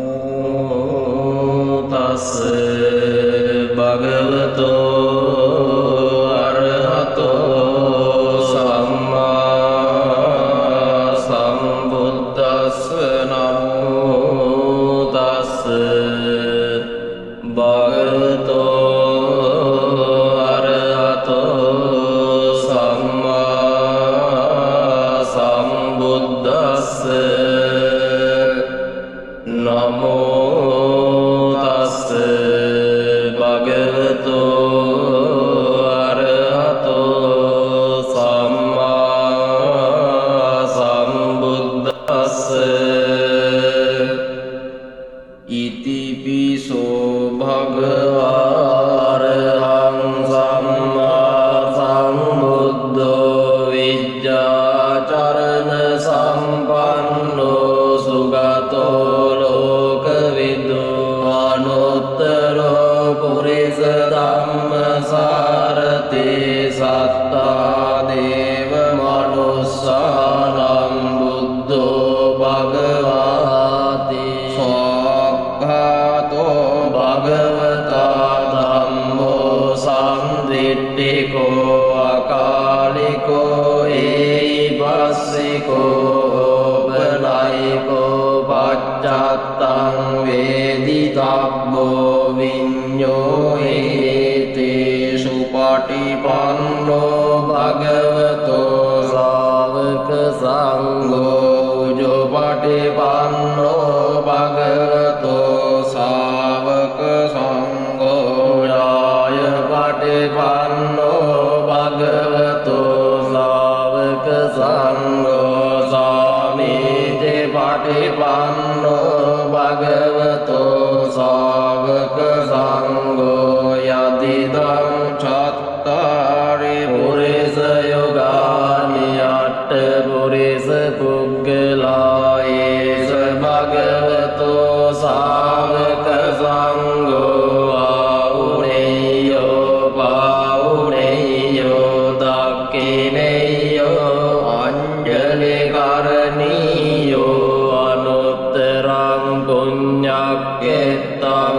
නමෝ තස් භගවතෝ අරහතෝ සම්මා සම්බුද්දස්ස නමෝ තස් භගවතෝ අරහතෝ සම්මා සම්බුද්දස්ස නමෝ තස් භගවතෝ අරහතෝ සම්මා සම්බුද්දස්ස ඉතිපිසෝ භගවා අරහං සම්මා සම්බුද්ධෝ විජ්ජාචරණ සම්පන්නෝ සුගතෝ පුරිස ධම්මසාරතේ සත්තා දේව මනුස්සානම් බුද්ධෝ භගවාති සක්ඛාතෝ භගවතා ධම්මෝ සම්දිට්ඨිකෝ අකාලිකෝ ඒහිපස්සිකෝ බලයිකෝ පච්චත්තං වේදිතබ්බෝ විඤ්ඤෝ ඒතේසු පටිපන්නෝ භගවතෝ ශාවක සංඝෝ උජෝ පටිපන්නෝ භගවතෝ ශාවක සංඝෝ යාය පටිපන්නෝ භගවතෝ ශාවක සංඝෝ සාමීති පටිපන්නෝ භගවතෝ ශාවක සංඝෝ යදිදං චත්තාරි පුරිස යෝගානි අට්ඨ පුරිස පුග්ගලා ඒස භගවතෝ ශාවක සංඝෝ ආවුනේයෝ පාවුනේයෝ දක්ඛිනේයෝ අංජලි කරණීයෝ අනුත්තරං පුඤ්ඤක්ඛෙත්තං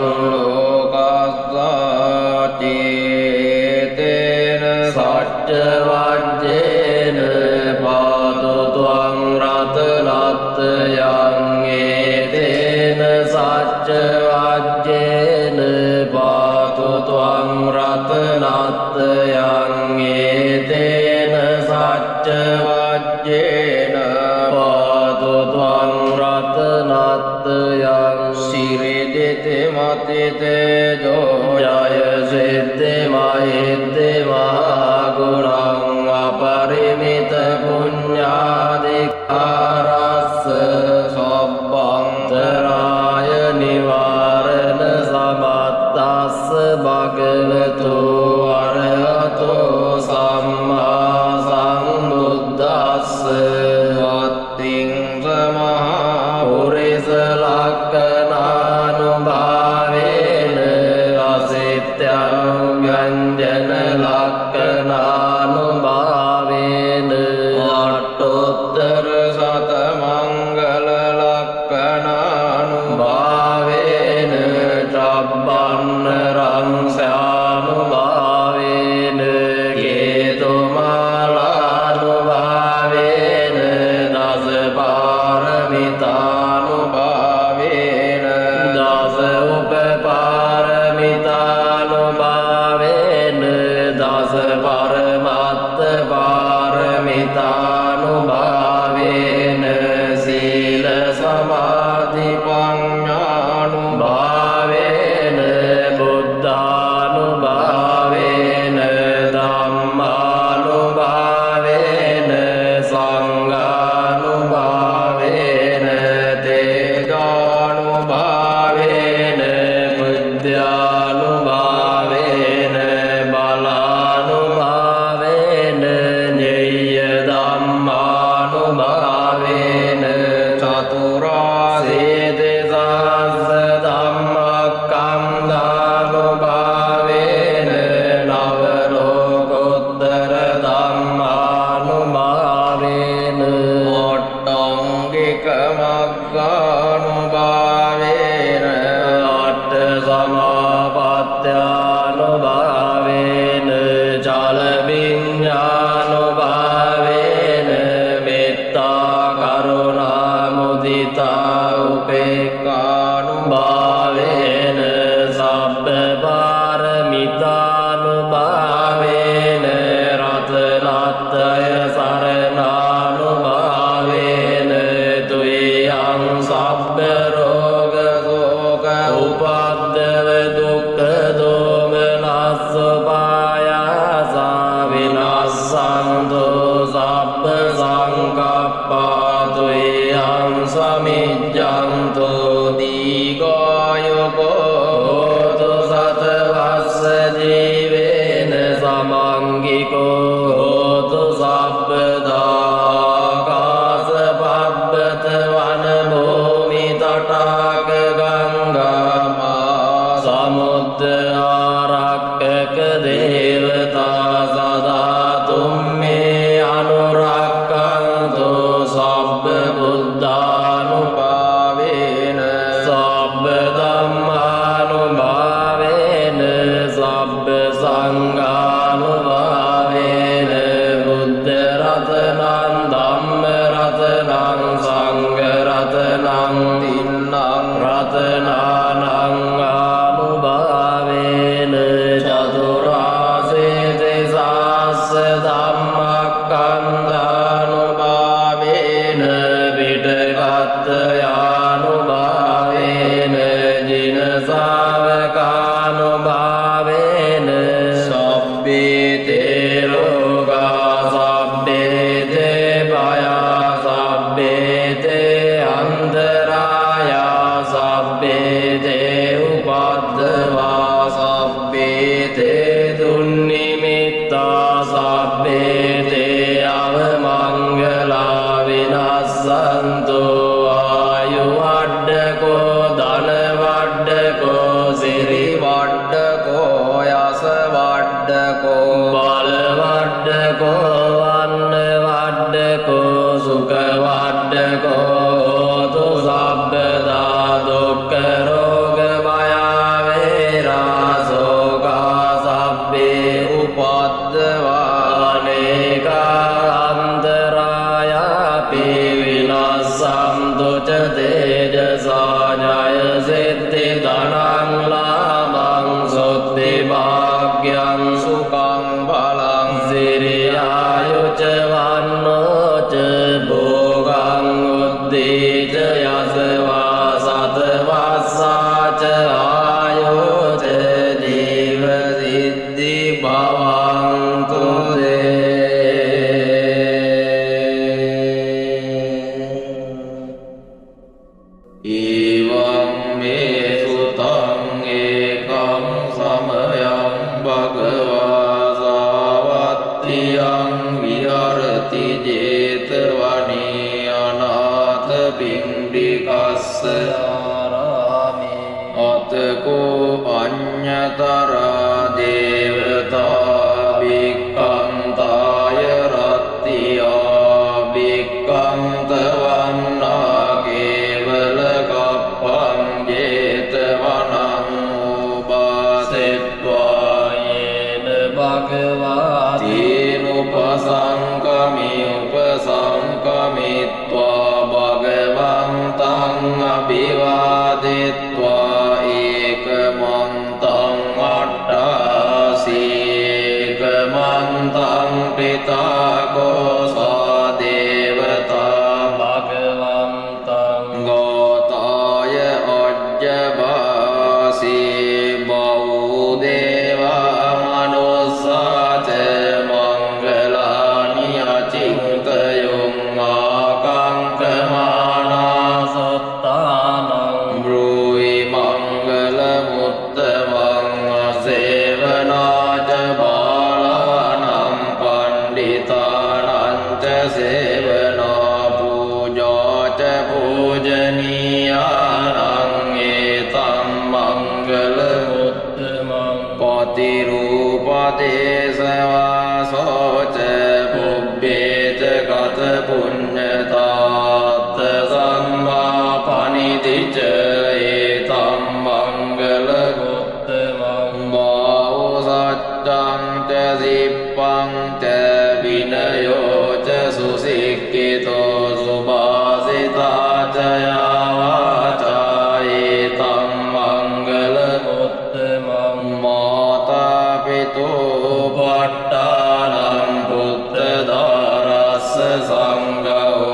ලෝකස්සාති තේන සච්ච වජ්ජේන පාතු ත්වං රතනත්තයං ඒතේන සච්ච වජ්ජේන පාතු ත්වං රතනත්තයං ඒතේන සච්ච වජ්ජේන පාතු ත්වං රතනත්තයං සිරිදිති මතිතේජෝ ජය සිද්ධි මහිද්දි මහගුණං අපරිමිත පුඤ්ඤාධිකාරස්ස සබ්බන්තරාය නිවාරණ සමත්තස්ස භගවතෝ අරහතෝ සම්මා සම්බුද්දස්ස අත්තිං සමහා පුරිස ලක්ඛනානුභාවේන අසිත්‍යං ව්‍යංජන ලක්ඛනානුභාවේන අට්ඨෝත්තර සත මංගල ලක්ඛනානුභාවේන චබ්බන්න රංසානුභාවේන කේතුමාලානුභාවේන දස පාරමිතානුභාවේන දස උපපාරමිතානුභාවේන දස පරමත්ත පාරමිතානුභාවේන සීල සමාධි පඤ්ඤානුභාවේන බුද්ධානුභාවේන ධම්මානුභාවේන සංඝානුභාවේන තේජානුභාවේන බුද්ධානුභාවේන බලානුභාවේන ඤෙය්‍ය ධම්ම රතනං ධම්ම රතනං සංඝ රතනං තින්නං රතනානං ආනුභාවේන චතුරාසේති සාස්ස ධම්මක්ඛන්ධානුභාවේන පිටකත්ත යානුභාවේන ජින ශාවකානුභාවේන සබ්බේ තේ රෝගා සබ්බේ තේ භයා සබ්බේ තේ අන්තරායා සබ්බේ තේ උපද්දවා සබ්බේ තේ දුන්නිමිත්තා සබ්බේ තේ අවමංගලා විනස්සන්තු ආයු වඩ්ඩකෝ ධන වඩ්ඩකෝ සිරි වඩ්ඩකෝ යස වඩ්ඩකෝ බල වඩ්ඩකෝ වන්න වඩ්ඩකෝ සුඛ වඩ්ඩකෝ හෝතු සබ්බදා දුක්ඛ රෝග භය වේරා සෝකා සබ්බේ උපද්දවා අනේකාන්තරායාපි විනස්සන්තු ච තේජසා ඥාය සිද්ධි ධනං ලාභං සුද්ධි භාග්‍යං සුඛං බලං සිරියායු ච වන්නෝ ච භෝගං උද්ධීච යසවා සතවස්සා ච ආයෝ ච ජීව සිද්ධි භවන්තු ඊවං මේ සුතං ඒකං සමයං භගවා සාවත්තියං විහරති ජේතවනේ අනාථ පිණ්ඩිකස්ස ආරාමේ අතකෝ අඤ්ඤතරා දේවතා භික්ඛන්තාය රත්තියා භික්ඛන්ත වන්නා කේවල කප්පං ජේතවනං උපාසෙත්වා යේන භගවා තේනුපසංකමි උපසංකමිත්වා භගවන්තං අභිවාදෙත්වා ඒකමන්තං අට්ඨාසීකමන්තං පිතාකෝ සාදේවතා භගවන්තං ගෝතාය අජ්ජභාසී බෞදේවා මනුස්සාච මංගලානි අචින්තයොං ආකංකමානා සත්තානං බ්‍රූහි මංගල මුත්තමං අසේවනාච බාලානම් පණ්ඩිතානං ච සේවනා පූජාච පූජනීයානං ඒතං මංගල මුත්තමං පතිරූපදේශවාසෝච පුබ්බේච ගත පුඤ්ඤතාත්ත සම්මා පනිදිච ඒතං මංගල මුත්තමං බාහු සච්ඡං ච සිප්පං ච විනයෝ ච සුසික්ඛිතෝ සුභාසිතා ච යාවාචා ඒතං මංගල මුත්තමං මාතා පිතෝ පට්ඨානං පුත්ත දාරස්ස සංඝෝ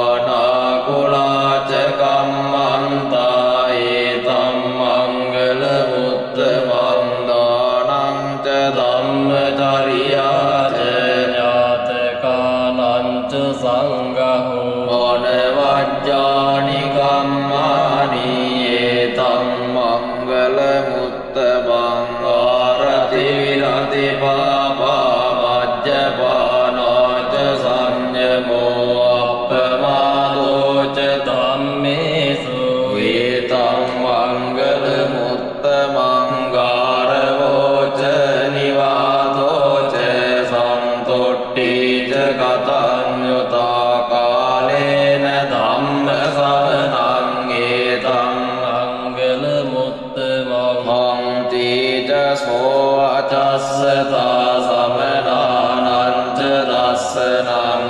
අනාකුලාච කම්මන්තා ඒතං මංගල මුත්තමං දානං ච ධම්මචරියා ච ඥාතකානං ච සංඝෝ අනවජ්ජානි කම්මානි ඒතං මංගල මුත්තමං ආරති විරති පාපා මජ්ජපානා ච සංයමෝ අප්පමාදෝ ච ධම්මේසු ඒතං මංගල මුත්තමං ගාරවෝ ච නිවාතෝ ච සන්තොට්ටි ච කතඤ්ඤුතා කාලේන ධම්ම සවනං ඒතං මංගල මුත්තමං හංති ච සෝ අචස්සතා සමනානං ච දස්සනං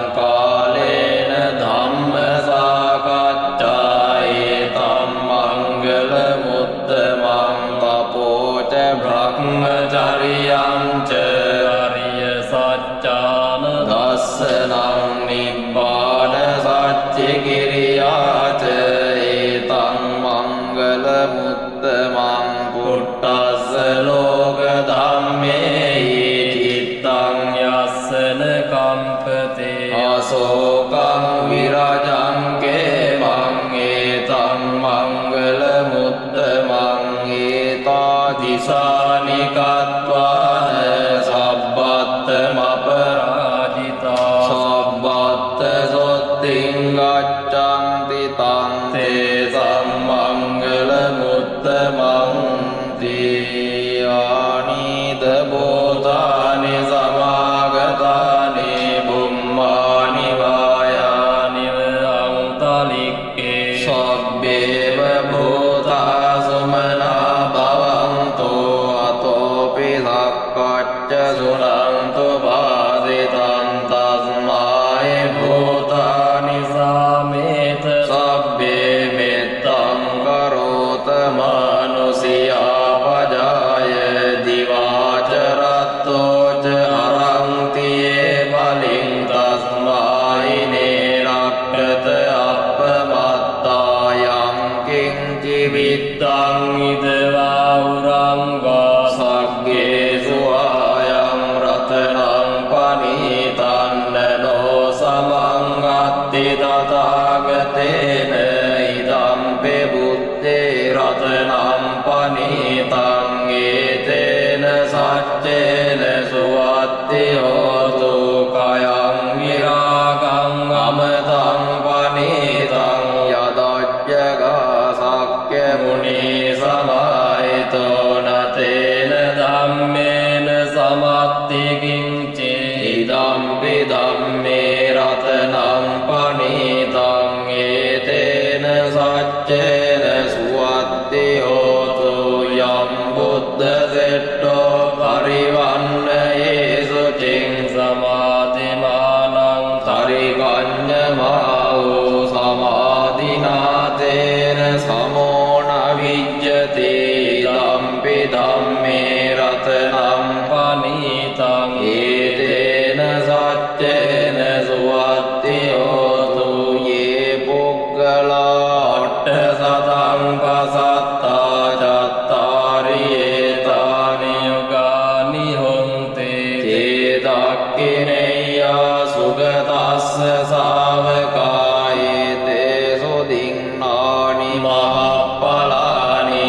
භූතානි සාමේත සබ්බේ මෙත්තං කරෝත මානුසියා පජාය දිවාච රත්තෝච අරන්තියේ බලින් තස්මායිනේ රක්කත අප්පමත්තායං කිංචි විත්තං ඉදවා උරංගා සග්ගේසු ආයං රතනං පනීතන්නනෝ සමංගත්ති තථාගතේන ඉදම්පි බුත්තේ රතනං පනීතං ඒතේන සච්චේන සුවත්ති හෝතු කයං විරාගං අමතං පනීතං යදජ්ජගා සක්්‍ය මුනි සමාහිතෝ නතේන ධම්මේන සමත්ති කිංචේ ඉදම්පි ධම්මේ රතනං පනීතං ඒතේන සච්චේන සුවත්ති හෝතු යම් බුද්ධ සෙට්ටෝ පරිවන්නයේසු චින් සමාධිමානං තරිකඤ්ඤමාවෝ සමාධිනාතේන සමෝන විජ්ජති ඉදම්පි ධම්මේ රතනං පනීතං ඒතේන සච්චේන සුවත්ති හෝතු යේ පුග්ගලා අට්ඨ සතං පසත්තා චත්තාරි ඒතානි යුගානි හොන්තේ තේ දක්ඛිනේයා සුගතස්ස ශාවකායේ තේසු දින්නානි මහප්පලානි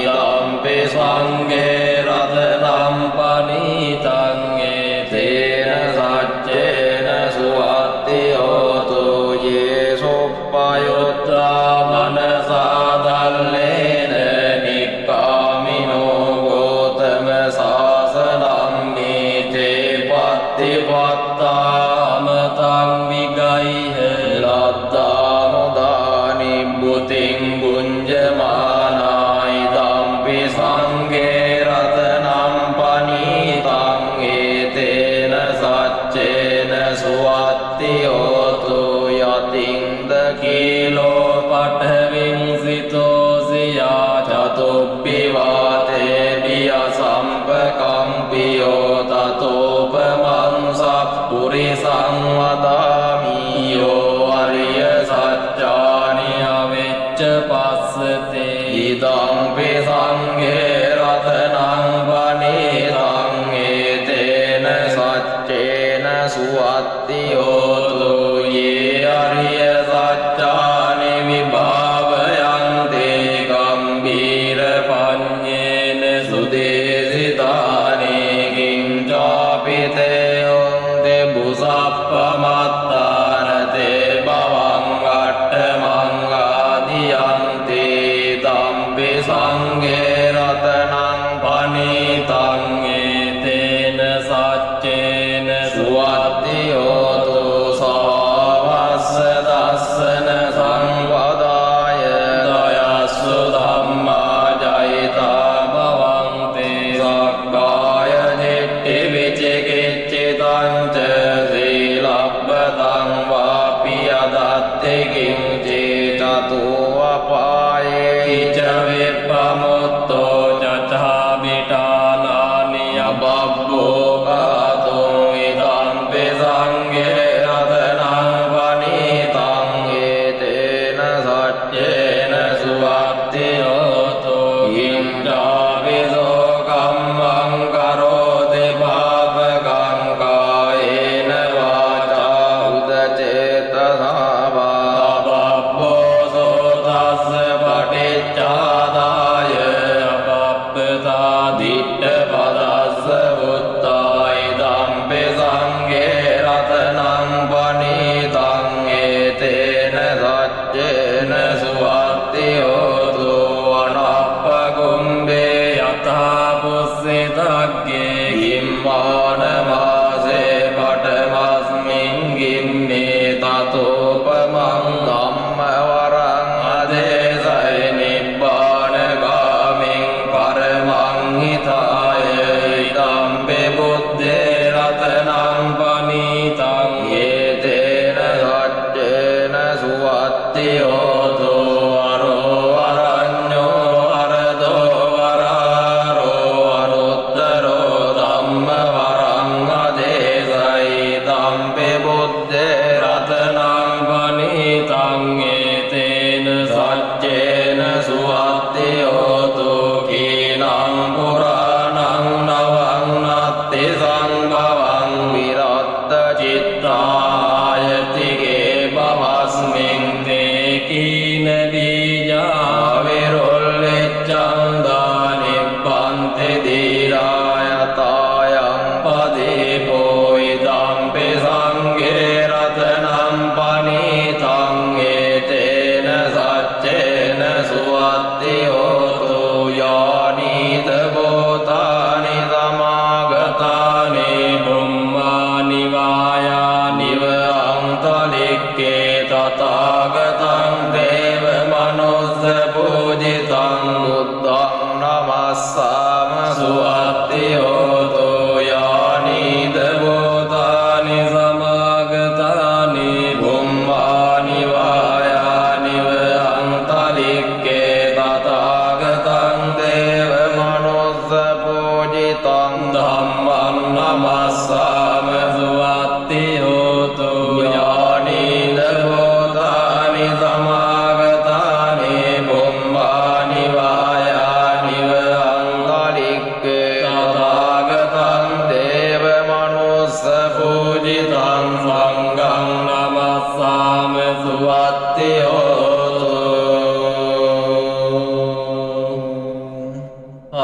ධම්පි සංඝේ රතනං පනීතං ඒතේන සච්චේන සුවත්ති හෝතු යේ සුප්පයුත්තා මනසා දල්ලේන නික්ඛාමිනෝ ගෝතම සාසනං නීතේ පත්තිපත්තා අමතං විගයිහ ලද්දා මුදානි බුතින් බුඤ්ජමානායි ධම්පි සංඝේ රතනං පනීතං ඒතේන සච්චේන සුවත්ති හෝතු යතින්ද කීලෝ පඨවින් සිතෝ සියා චතුප්පි වාතේ බිය සම්පකම්පියෝ තතෝපමං සප්පුරිසං වදාමි යෝ අරිය සත්‍යානි අවෙච්ච පස්සතේ ඉදම්පි සංඝේ රතනං පනීතං ඒතේන සච්චේන සුවත්ති හෝතු යේ අරිය සත්‍යානි විභාවයන්තේ ගම්භීර පඤ්ඤේන සුදේසිතානි කිංචාපිතේ යොන්තේ බුසප්පමත්තානතේ භවං අට්ඨමං ආදියන්තේ ධම්පි සංඝේ රතනං පනීතං ඒතේන සච්චේන සුවත්ති හෝතු සාවස්ස දස්සන සංවදාය දයස්සු ධම්මා ජයිතා භවන්තේ සක්කාය දිට්ඨි විචිකිච්ඡිතං ච සීලබ්බතං වාපි අදත්ති කිංචි චතෝ අපායේ ච විප්පමුත්තෝ චතා විඨානානි අබබ්බෝ ගාතෝ ඉදම්පි සංඝේ රතනං පනීතං ඒතේන සච්චේන සුවත්ති හෝතු ඉන්ද්‍රාවිසෝ කම්මං කරෝති පාපකං කායේන වාචා උදචේතසා වා බබ්බෝ සෝතස්ස පටිච්චාදාය අපප්පතා දිට්ඨ පදස්ස බුද්ධා ඉදම්පි සංඝේ රතනං පනීතං ඒතේන සච්චේන සුවත්ති හෝතු අනප්පකුම්භේ යථා පුස්සිතග්ගේ ගිම්මාන මාසේ පඨමස්මින් ගිම්මේ තතෝ සුවත්ති හෝතු අරෝ අරඤ්ඤෝ අරදෝ වරාරෝ අනුත්තරෝ ධම්ම වරං අදේසයි ධම්පි බුද්දේ රතනං පනිතං ඒතේන සච්චේන සුවත්ති හෝතු කීනං පුරාණං නවං නත්ති සංභවං විරත්ත චිත්තායතිගේ බවස්මින් තේ කීන බීජා විරුල්ලිච්ඡං දානිප්පන්ති දීරායතායං පදීපෝ ඉදම්පි සංඝේ රතනං පනිතං ඒතේන සච්චේන සුවත්ති හෝතු යානිද භූතානි සමාගතානි බුම්මානි වායානිව අන්තලික්කේ තථාගතං දේව මනුස්ස පූජිතං බුද්ධං නමස්සාම සුවත්ති හෝතු යානිද භූතානි සමාගතානි බුම්මානි වායානිව අන්තලික්කේ තථාගතං දේව මනුස්ස පූජිතං ධම්මං නමස්සාම සුවත්ති හෝතු යානිද භූතානි සමාගතානි බුම්මානි වායානිව අන්තලික්කේ තථාගතං දේව මනුස්ස පූජිතං සංඝං නමස්සාම සුවත්ති හෝතු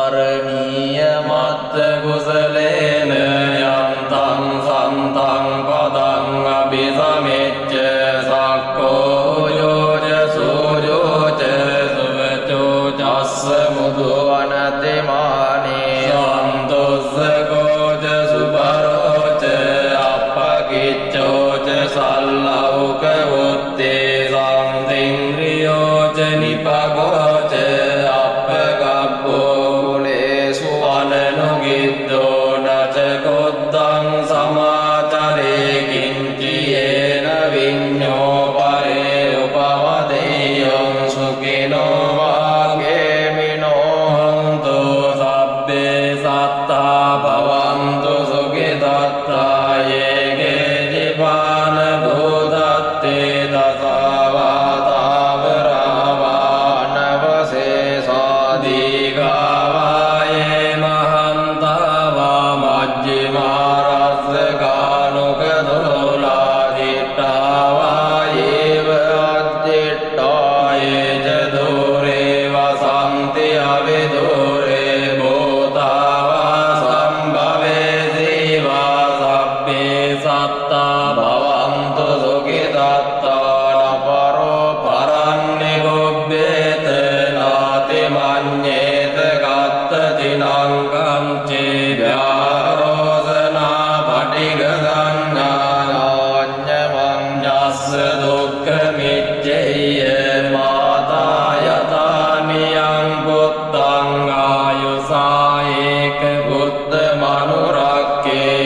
අරණීය මත්ත කුසලේන යන්තං සන්තං පදං අபிසමෙච්ච සක්කෝ යෝජ සූජෝච සුවචෝ චස්ස මුදු වනතිමානේ සන්තොස්සකෝච සුබරෝච අප්පකිච්චෝච සල්ලෞක වුත්තේ සංතින්ද්‍රියෝච නිපගෝච අප්පගබ්බෝ කුලේසු අනනුගිද්දෝ නච කොද්දං සමාචරේ කිංචියේන විඤ්ඤෝ පරේ උපවදෙයං සුඛිනෝ වාගේමිනෝ හන්තු සබ්බේ සත්තා භවන්තු සුඛිතත්තා යේගේ ජීවාන භූතත්තේ දසාවාතාවරාවානවසේසාදීගාවායේ මහන්තාවා මජ්ජිමාරස්සකානුකදෝලාදිට්ඨාවායේව අද්දිට්ඨායේ ච දෝරේ වසන්ති අවිදෝරේ භූතාවා සම්භවේ සීවා සබ්බේ සත්තා භවන්තු සුඛිතත්තා නපරෝ පරන්නේ ගොබ්බේත නාති මඤ්ඤේත ගත්තතිනං කංචේ ව්‍යාරෝසනා පටිග සංඥාඤ්ඤමං යස්ස දුක්ඛ මිච්ඡේය මාතායතානියං පුත්තං ආයුසා ඒක පුත්ත මනුරක්කේ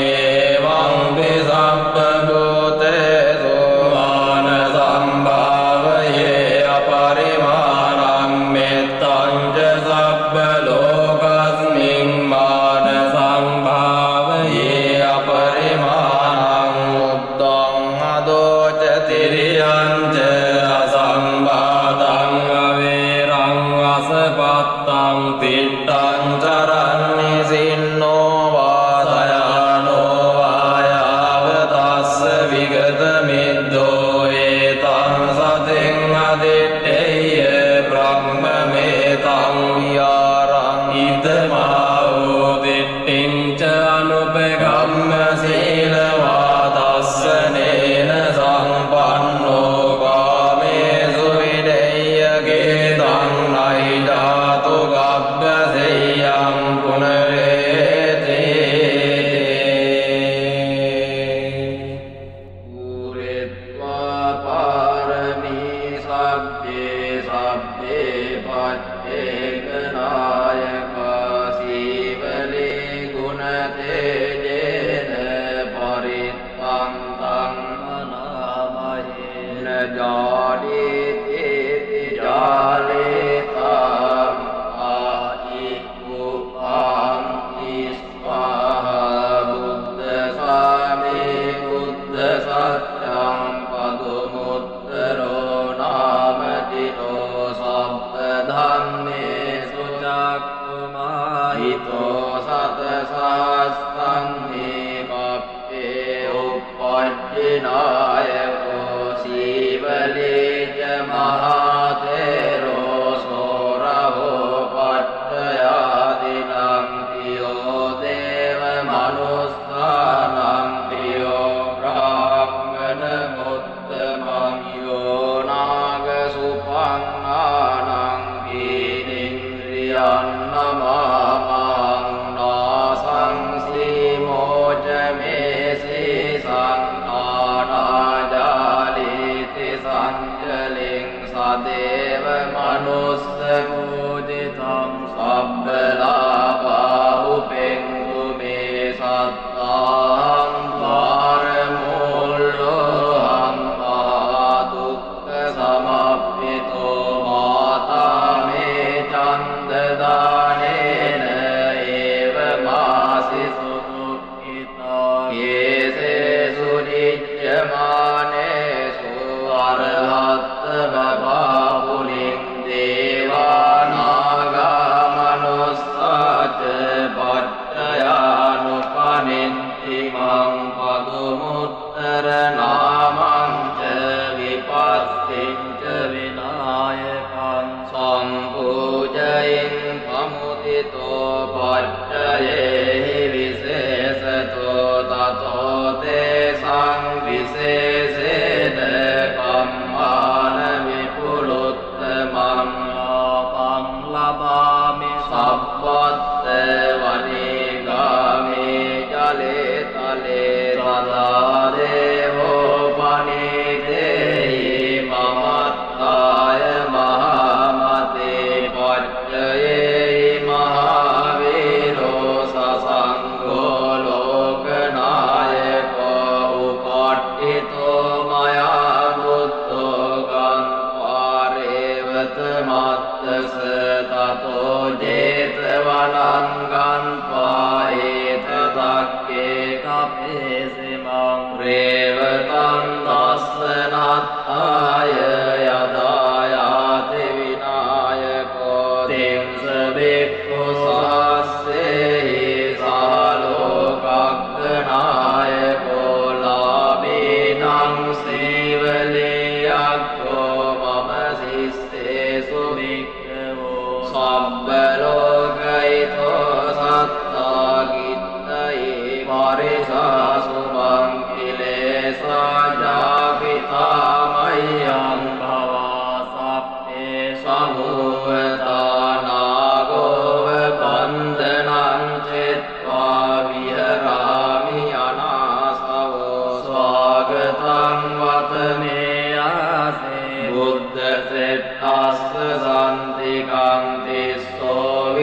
වං විසබ්බ භූතේසු වාන සම්භාවයේ අපරිමාණං මෙත්තං ච සබ්බ ලෝකස්මින් මාන සම්භාවයේ අපරිමාණං උත්තං අදෝච තිරියං ච අසම්බාධං අවේරං අසපත්තං තිට්ඨං චරන්නි සින්නෝ වාසයානෝ වායාව තස්ස විගත මිද්දෝ ඒතං සතෙන් අදිට්ඨේය බ්‍රහ්මමේතං විහාරං ඉදමාවෝ දිට්ඨිං ච අනුපගම්ම සීලවා දස්සනේන සම්පන්නෝ කාමේසු විදේයගේ තං නයි ධාතු ගබ්බසෙයං පුනරේති පුරෙත්වා පාරමී සබ්බේ සබ්බේ පච්චේකනායකා සීවලේ ගුණතේජේන පරිත්තං තං අනාමයේන ජාඩේ දේව මනුස්ස පූජිතං සබ්බලාභා උපෙන්තු මේ සත්තාං ද්වාරමූලෝහං ආදුක්ඛ සමප්පිතෝ මාතා මේ චන්දදානේන ඒව මාසි සුදුක්ඛිතා කේසේසු නිච්ඡමානේසු අරහත් බබා පුලින් දේවානාගා මනුස්සාච පට්ඨයානුපනින්ති මං පදුමුත්තර නාමං ච විපස්සිං ච විනායකං සම්පූජයින් පමුදිතෝ පට්ඨයේහි විශේෂතෝ තතෝ තේ සංවිශේෂේන කම්මාන විපුලුත්තමං ලාභං ලබාමි සබ්බත් වනිගාමේ ජලේ තලේ සදා දේවෝ පනිතේහි මමත්තාය මහමතේ පච්චයේහි මහාවීරෝ සසංඝෝ ලෝකනායකෝ උපට්ඨිතෝ මයා බුද්ධෝ ගන්්වාරේවත මත්තස තතෝ ජේතවනං ගන්්වා ඒතදක්ඛේ කපේසිමං රේවතං දස්සනත්තාය යදා යාති විනායකෝ තිංස බික්ඛු සහස්සේහි සාලෝකග්ගනායකෝ ලාභේනං සීවලේයක්ඛෝ මම සිස්සේසු භික්ඛවෝ සබ්බලෝකයිතෝ සත්තා කිත්තයි පරිසාසු මං කිලේසා ජාපිතා මයං භවා සප්පේ සමුවතා නාගෝව බන්ධනං චෙත්වා විහරාමි අනාසවෝ ස්වාගතං වතමේ ආසේ බුද්ධ සෙට්ටස්ස සන්තිකං තිස්සෝ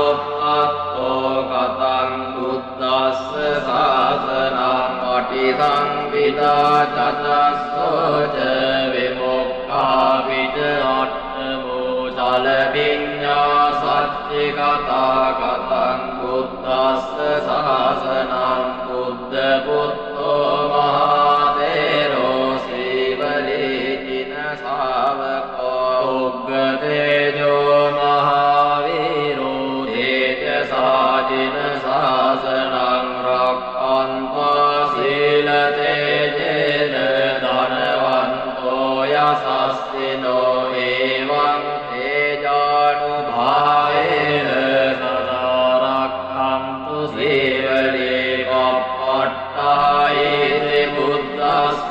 විජ්ජානුප්පත්තෝ කතං බුද්දස්ස සාසනං පටිසංවිදා චතස්සෝ ච විමුක්ඛා විජ අට්ඨමෝ චල විඤ්ඤා සච්චි කතා කතං බුද්දස්ස සාසනං බුද්ධ පුත්තෝ මහතේරෝ සීවලීචින ශාවකෝ උග්ගතේජෝ මහාවීරෝ තේජසාචින ශාසනං රක්ඛන්තා සීලතේජේන ධනවන්තෝ යසස්සිනෝ එවං තේජානුභාවේන සදා රක්ඛන්තු සීවලේ පප්පට්ඨායේ බුද්දස්ස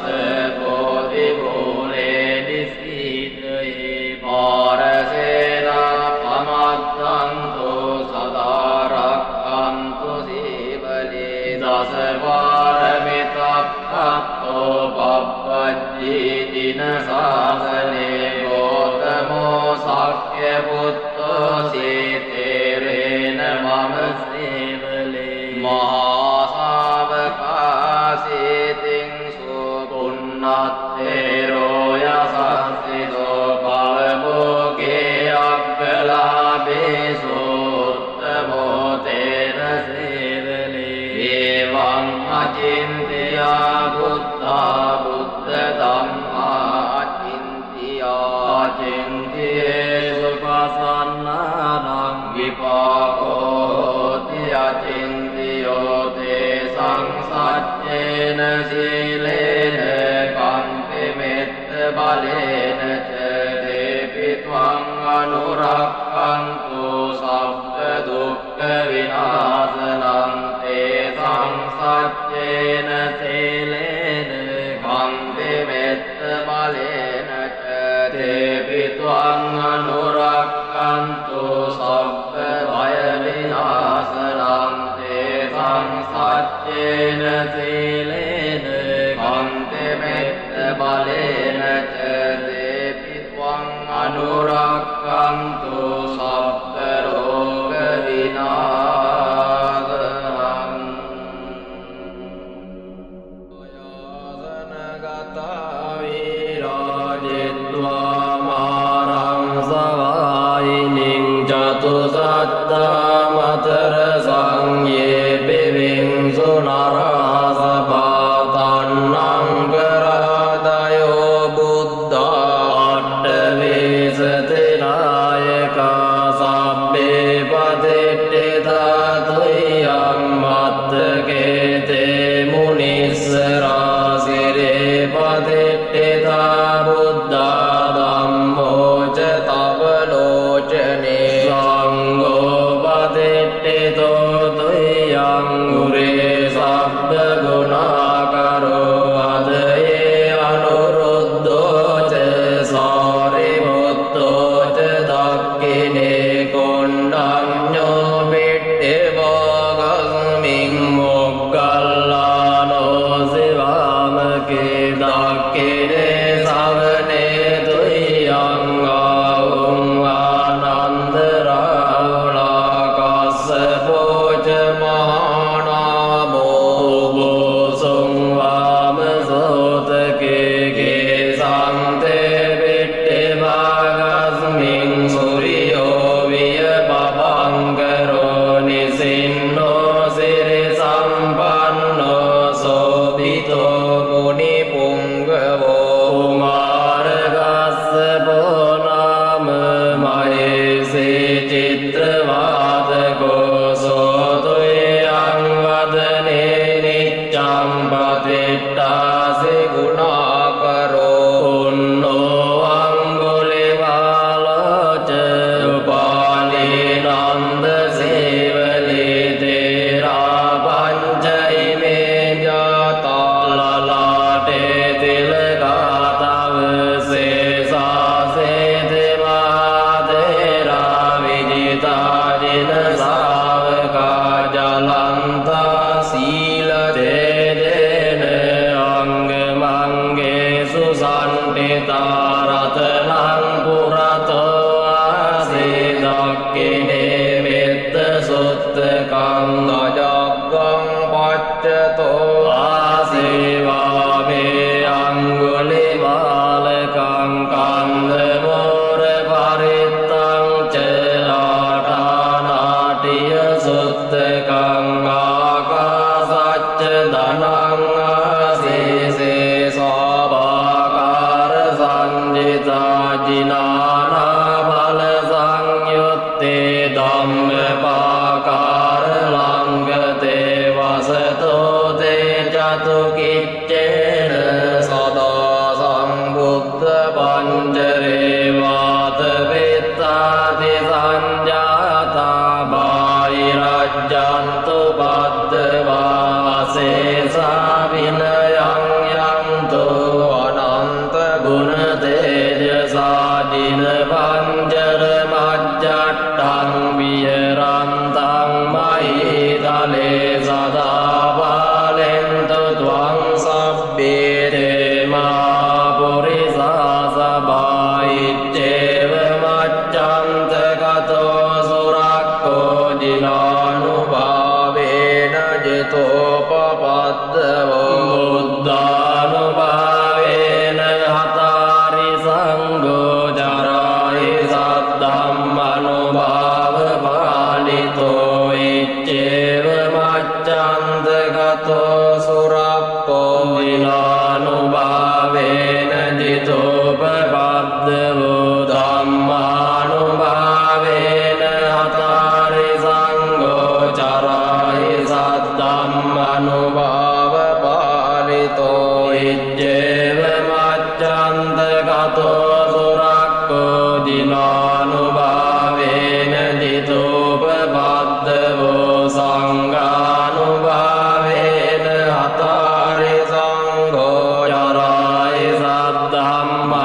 බෝධි මූලේ නිසීදයේ පාරසේනා පමත්තන්තෝ සදා රක්ඛන්තු සීවලේ දස පාරමිතක්ඛත්තෝ පප්පජ්ජීතින ශාසනේ ගෝතමෝ සක්්‍ය පුත්තෝ සීතේරේන මම සේවලේ මහා ශාවකාසීතින් සුපුන්නත්තේරෝ යසස්සිතෝ භවභෝගේ අග්ගලාභේසෝ උත්තමෝ තේන සේවලේ එවං අචින්තියා බුද්ධා බුද්ධ ධම්මා අචින්තියා අචින්තියේසු පසන්නානං විපාකෝති අචින්තියෝ තේ සංසච්චේන සීලේන කම්පි මෙත්ත බලේන ච දේපි ත්වං අනුරක්ඛන්තු සබ්බ දුක්ඛ විනාශනං තේ සංසච්චේන සීලේන කම්පි මෙත්ත බලේන ච දේපි ත්වං අනුරක්ඛන්තු සබ්බ භය විනාශනං තේ සංසච්චේන සීලේන කම්පි මෙත්ත බලේන ච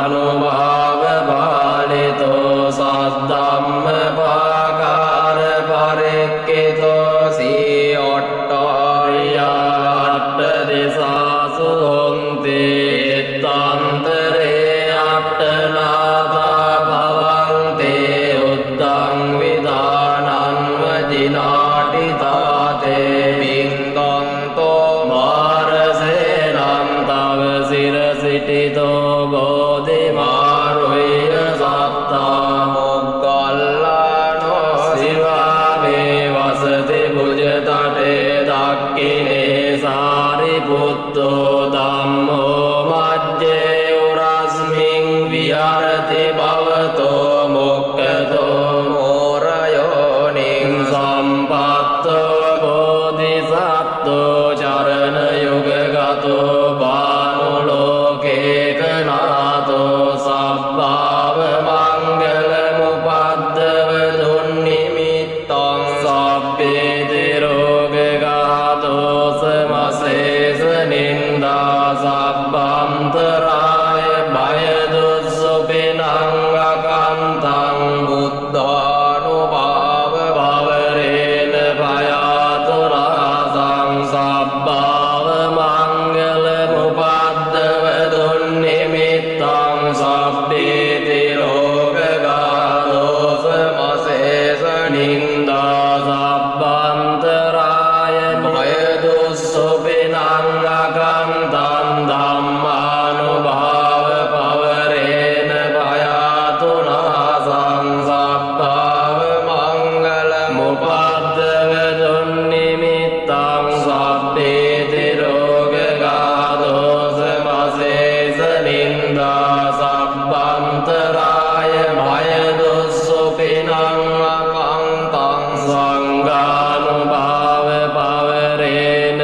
Anuභාව බෝධිමාරුය සත්තා මොග්ගල්ලානෝ සිවාමේ වසති බුජතටේ දක්ඛිනේ සාරිපුත්තෝ ධම්මෝ මජ්ජේ උරස්මින් විහරති භවතෝ මොක්ඛතෝ මෝරයෝනිං සම්පත්තෝ බෝධිසත්වෝ චරණ යුගගතෝ භානුලෝකේකනාතෝ සබ්බාව මංගල මුපද්දව දුන්නිමිත්තං සබ්බේ තිරෝගගාතෝ සමසේස නින්දා සබ්බන්තරාය භය දුස්සුපිනං අකන්තං බුද්ධානුභාව භවරේන භයාතුරාසං සබ්බාව මංගල මුපද්දව දුන්නිමිත්තං සබ්බේ තිරෝගගාතෝ සමසේස නින්දා සබ්බන්තරාය භය දුස්සුපිනං අකන්තං ධම්මානුභාව පවරේන භයාතුනාසං සබ්බාව මංගල මුපද්දව දුන්නිමිත්තං සබ්බේ තිරෝගගාතෝ සමසේස නින්දා සබ්බන්තරාය භය දුස්සුපිනං අකන්තං සංඝානුභාව පවරේන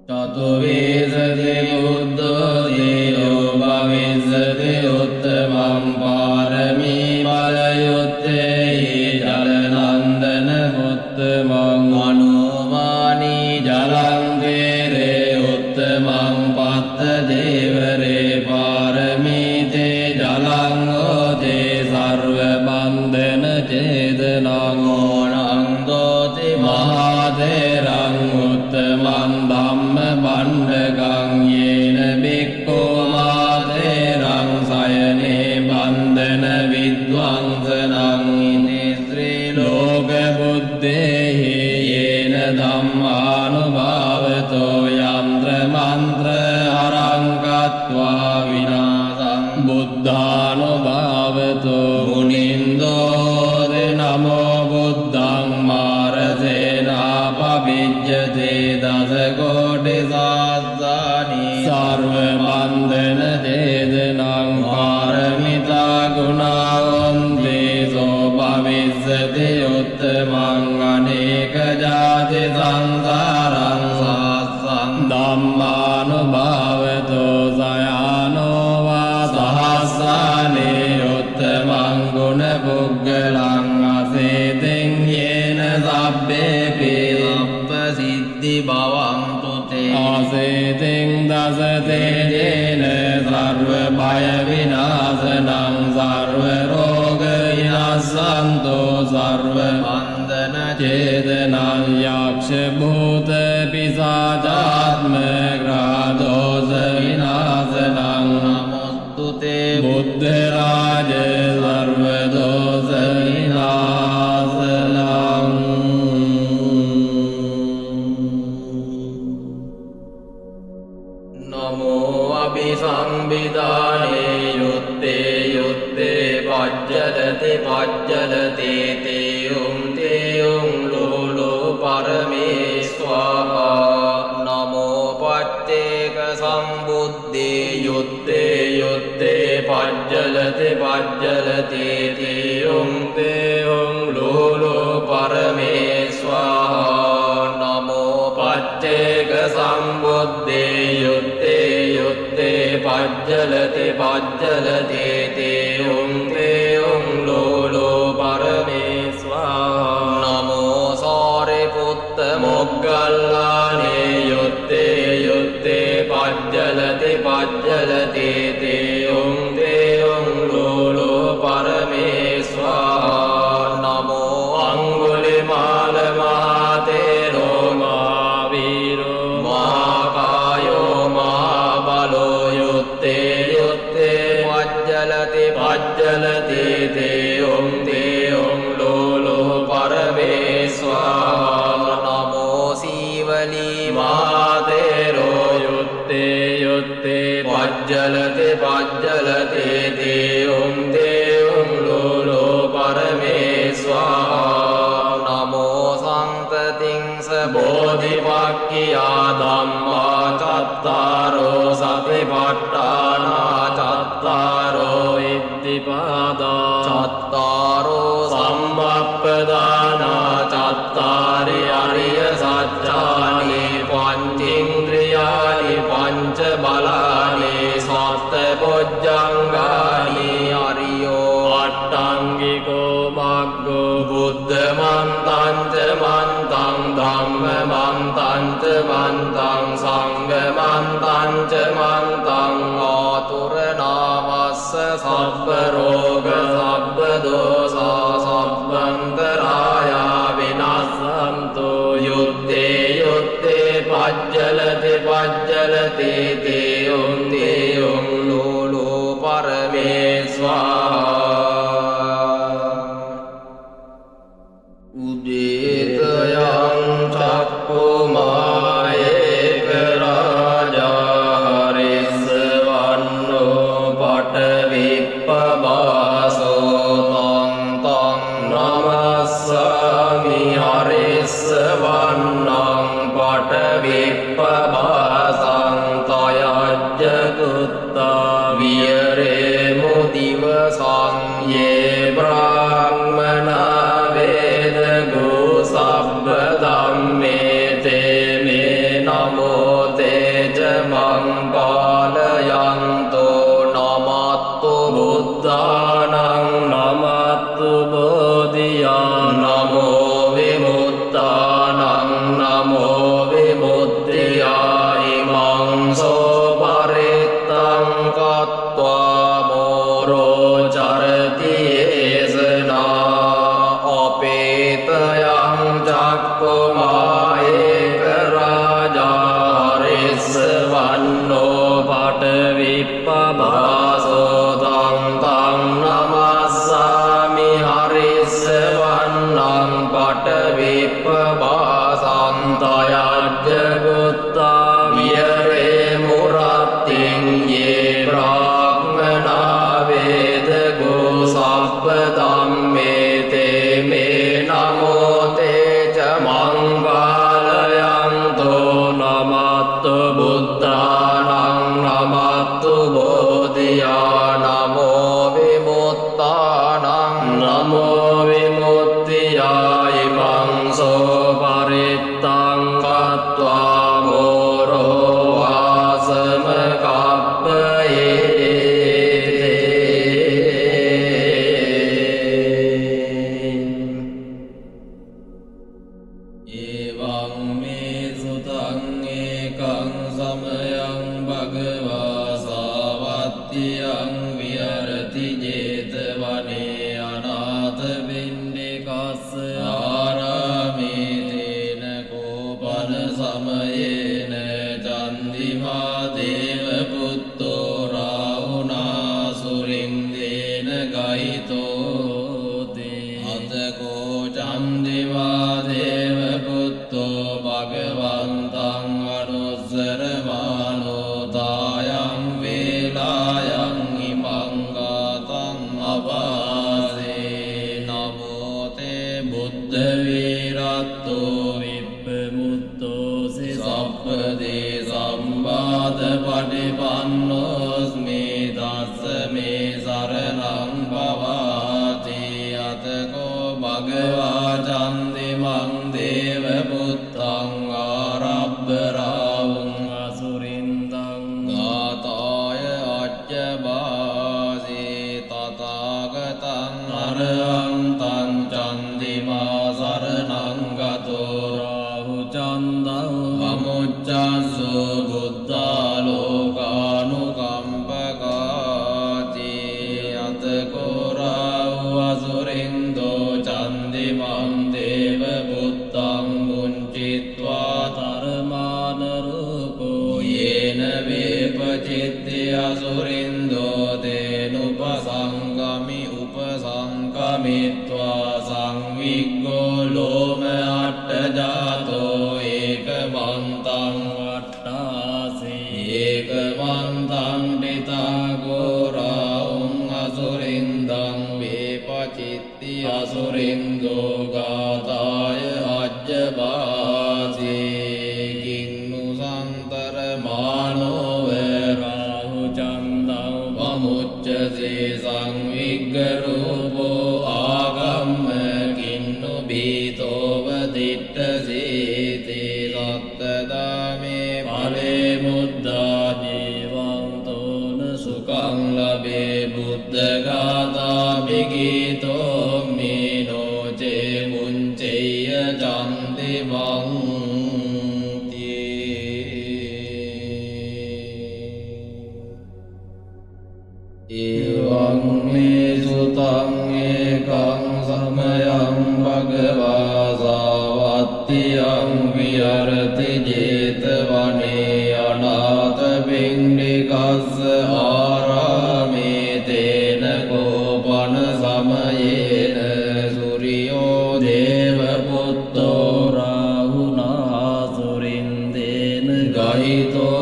චතුවේසති බුද්ධෝ දේයෝ භවිස්සති උත්තමං පාරමී බලයුත්තේහි ජලනන්දන උත්තමං අනුමානී ජලං දේරේ උත්තමං පත්ත දේවරේ පාරමීතේ ජලං ඕතේ සර්ව බන්ධන චේදනං ඕනං දෝති මහාතේරං උත්තමං ධම්ම බණ්ඩකං යේන බික්ඛෝ මාතේරං සයනේ බන්ධන විද්වංසනං ඉති ශ්‍රී ලෝක බුද්දේහි යේන ධම්මානුභාවතෝ යන්ත්‍ර මන්ත්‍ර හරං කତ୍වා විනාසං බුද්ධානුභාවතෝ මුනින්දෝ නමෝ බුද්ධං මාරසේනා පවිජ්ජතේ දස කෝටි සාස්සානි සර්ව බන්ධන චේදනං පාරමිතා ගුණවන්තේ සෝ භවිස්සති උත්තමං අනේක ජාති සංසාරං සාස්සං ධම්මානුභාවතෝ සයානෝ වා සහස්සානේ උත්තමං ගුණ පුග්ගලං අසේතෙන් යේන සබ්බේපි සබ්බ සිද්ධි භවන්තු තේ ආසේතෙන් දසතේ යේන සර්ව භය විනාශනං සර්ව රෝග විනාශන්තෝ සර්ව බන්ධන චේදනං යක්ෂ භූත පිසාචාත්ම ග්‍රහදෝෂ විනාශනං නමොස්තු තේ බුද්ධ රාජ සර්ව දෝෂ විනාශනං නමෝ අභිසම්බිදානේ යුත්තේ යුත්තේ පජ්ජලති පජ්ජලති තේයුම් ලෝලෝ පරමේස්වාහා නමෝ පච්චේක සම්බුද්ධේ යුත්තේ යුත්තේ පජ්ජලති පජ්ජලති තේයුම් ලෝලෝ පරමේස්වාහා නමෝ පච්චේක සම්බුද්ධේ යුත්තේ යුත්තේ පජ්ජලති පජ්ජලති තේයුම් ලෝලෝ පරමේස්වාහා නමෝ සාරිපුත්ත මොග්ගල්ලානේ යුත්තේ යුත්තේ පජ්ජලති පජ්ජලති තේයුම් ලෝලෝ පරමේස්වාහා නමෝ අංගුලිමාල මහතේරෝ මහාවීරෝ මහාකායෝ මහාබලෝ යුත්තේ යුත්තේ පජ්ජලති පජ්ජලති තේයුම් ලෝලෝ පරමේස්වාහා නමෝ මහතේරෝ යුත්තේ යුත්තේ පජ්ජලති පජ්ජලති දේවුම් දේවුම් ලෝලෝ පරමේස්වාහා නමෝ සංතතිංස බෝධිපක්ඛියා ධම්මා චත්තාරෝ සතිපට්ඨානා චත්තාරෝ ඉද්ධිපාදා චත්තාරෝ සම්මප්පදානා චත්තාරි අරිය සත්‍යානි පංචේන්ද්‍රියානි පංච බලානි සත්ත බොජ්ජංගානි අරියෝ අට්ඨංගිකෝ මග්ගෝ බුද්ධ මන්තං ච මන්තං ධම්ම මන්තං ච මන්තං සංඝ මන්තං ච මන්තං ආතුර නාමස්ස සබ්බ රෝග සබ්බ දෝසා සබ්බන්තරායා විනාසන්තු යුත්තේ යුත්තේ පජ්ජලති පජ්ජලති දේයුම් දේයුම් ලෝලෝ පරමේස්වාහා උදේතයං චක්ඛුමායේක රාජා හරිස්සවන්නෝ පඨවිප්පවාසෝ තං තං නමස්සාමි හරිස්සවන්නං පඨවිප්පවාසං තයජ්ජතුත්තා විරේ මුදිවසං යේ බ්‍රාහ්මනා වේද ගෝ සබ්බ ධම්මේ තේ මේ නමෝ තේජ මං පාලයන්තෝ නමත්තු බුද්ධානං නමත්තු බෝධියා නමෝ විමුක්තානං නමෝ විමුක්තියා ඉමං සෝ පරිත්තං කତ୍වා මෝරෝ චරති ඒසනා අපේතයං චක්ඛුමායේක රාජා හරිස්සවන්නෝ පඨවිප්පවාසෝ තං තං නමස්සාමි හරිස්සවන්නං පඨවිප්පවාසං තයජ්ජගුත්තා විරේ මුරත්තිං යේ බ්‍රාහ්මනා වේද ගෝ සබ්බ ධම්මේ තේ මේ නමෝ තේජ මං පාලයන්තෝ නමත්තු බුද්ධානං නමත්තු බෝධියා නමෝ විමුක්තානං නමෝ විමුක්තියා ඉමං සෝ පරිත්තං කତ୍වා මෝරෝ ආසම කප්පයේ එවං මේ සුතං ඒකං සමයං භගවා සාවත්තියං විහරති ජේතවනේ අනාථ පිණ්ඩිකස්ස ආරාමේ තේන කෝපන සමයේන චන්දිමා දේව පුත්තෝ රාහුනා සුරින්දේන ගහිතෝ තේ අතකෝ චන්දිමා දේව පුත්තෝ භගවන්තං අනුස්සරමානෝ තායං වේලායං ඉමං ගාතං අවාසේ නමෝ තේ බුද්ධ වීරත්තෝ විප්පමුත්තෝසි සප්පදේ සම්බාධ පටිපන්නෝස්මි දස්ස මේ සරණං භවාති අතකෝ භගවා චන්දිමං දේව පුත්තං ආරබ්බ රාවුං අසුරින්දං ගාතාය අච්චබාසේ තථාගතං අරහන්තං චන්දිමා සරණං ගතෝ රාහු චන්දං අමුච්චස්සෝ බුද්ධාලෝකානුකම්පකාති අතකෝ රාහු අසුරින්දෝ චන්දිමං දේව පුත්තං මුංචිත්වා තරමාන Yantang Vattasi Ekavantang Ditaguraung Asurindang Vipacitti Asurindo Gataya Ajjabasi Kinnu Santara Mano Verahu Candang Pamuccasi Sangviggarupo Agamma Kinnu Bhito Vadittasi Ti Sattadame Pale Buddha Jivantona Sukhang Labe Buddha Gata Bhigito Mino Ce Munceya Janti Bhangti Evang me sutang ekang samayang bhagava savattyang viharati jetavane anatha pindikassa arame tena kopana samayena suryo deva putto rahuna surindena gahito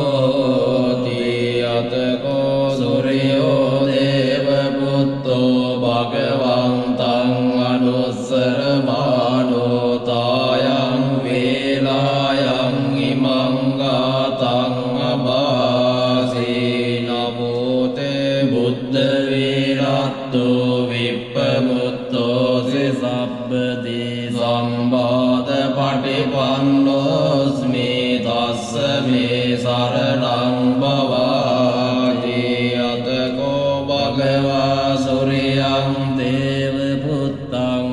tiyatako suryo deva putto bhagavantang anussaramano tayang velayang imang gatang abhasi namo te buddha viratto vippamutto se sabbadi sambhada patipannosmi tassa me saranang bhavati atako bhagava suryang deva puttang